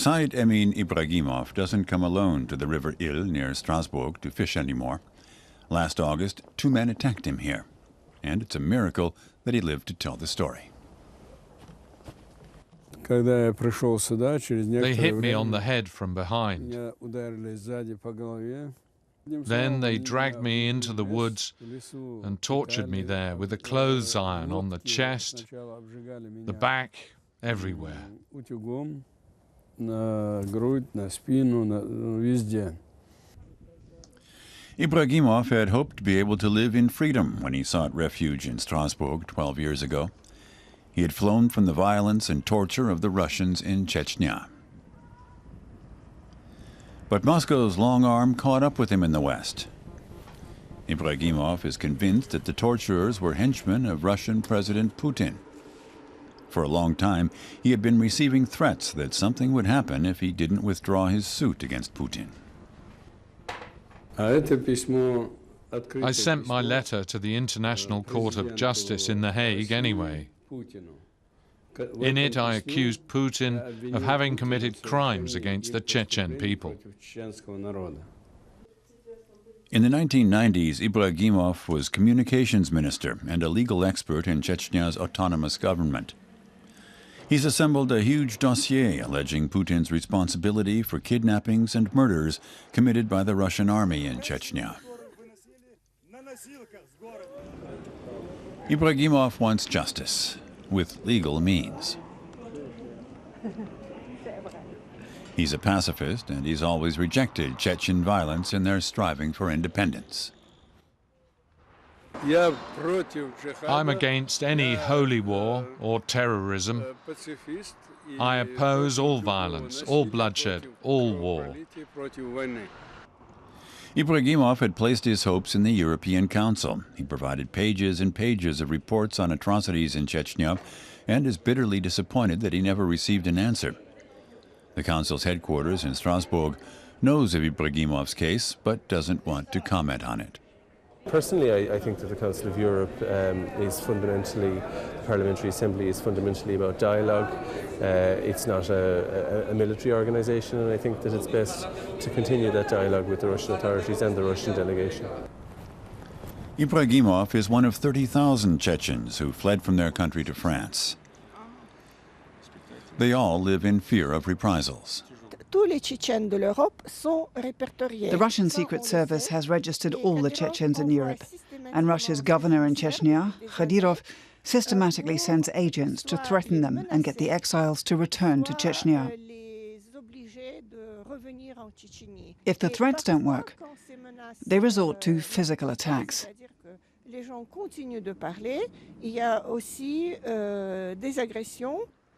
Said-Emin Ibragimov doesn't come alone to the river Ill near Strasbourg to fish anymore. Last August, 2 men attacked him here, and it's a miracle that he lived to tell the story. They hit me on the head from behind. Then they dragged me into the woods and tortured me there with a clothes iron on the chest, the back, everywhere. Ibragimov had hoped to be able to live in freedom when he sought refuge in Strasbourg 12 years ago. He had flown from the violence and torture of the Russians in Chechnya. But Moscow's long arm caught up with him in the West. Ibragimov is convinced that the torturers were henchmen of Russian President Putin. For a long time, he had been receiving threats that something would happen if he didn't withdraw his suit against Putin. I sent my letter to the International Court of Justice in The Hague anyway. In it, I accused Putin of having committed crimes against the Chechen people. In the 1990s, Ibragimov was communications minister and a legal expert in Chechnya's autonomous government. He's assembled a huge dossier alleging Putin's responsibility for kidnappings and murders committed by the Russian army in Chechnya. Ibragimov wants justice, with legal means. He's a pacifist, and he's always rejected Chechen violence in their striving for independence. I'm against any holy war or terrorism. I oppose all violence, all bloodshed, all war. Ibragimov had placed his hopes in the European Council. He provided pages and pages of reports on atrocities in Chechnya and is bitterly disappointed that he never received an answer. The Council's headquarters in Strasbourg knows of Ibragimov's case but doesn't want to comment on it. Personally, I think that the Council of Europe is fundamentally, the Parliamentary Assembly is fundamentally about dialogue. It's not a military organisation, and I think that it's best to continue that dialogue with the Russian authorities and the Russian delegation. Ibragimov is one of 30,000 Chechens who fled from their country to France. They all live in fear of reprisals. The Russian Secret Service has registered all the Chechens in Europe, and Russia's governor in Chechnya, Kadyrov, systematically sends agents to threaten them and get the exiles to return to Chechnya. If the threats don't work, they resort to physical attacks.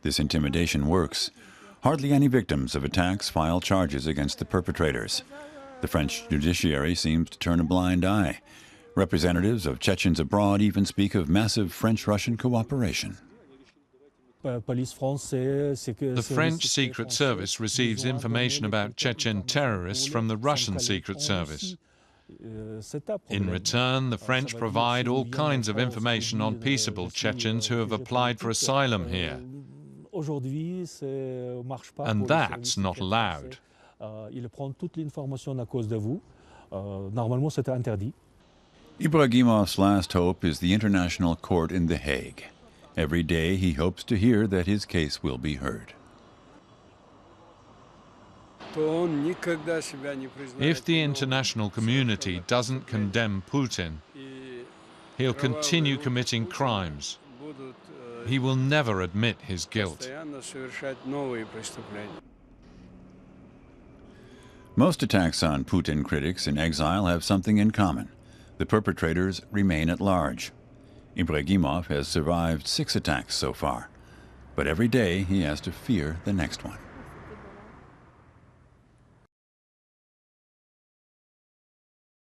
This intimidation works. Hardly any victims of attacks file charges against the perpetrators. The French judiciary seems to turn a blind eye. Representatives of Chechens abroad even speak of massive French-Russian cooperation. The French Secret Service receives information about Chechen terrorists from the Russian Secret Service. In return, the French provide all kinds of information on peaceable Chechens who have applied for asylum here. And that's not allowed. Ibragimov's last hope is the International Court in The Hague. Every day he hopes to hear that his case will be heard. If the international community doesn't condemn Putin, he'll continue committing crimes. He will never admit his guilt. Most attacks on Putin critics in exile have something in common. The perpetrators remain at large. Ibragimov has survived 6 attacks so far, but every day he has to fear the next one.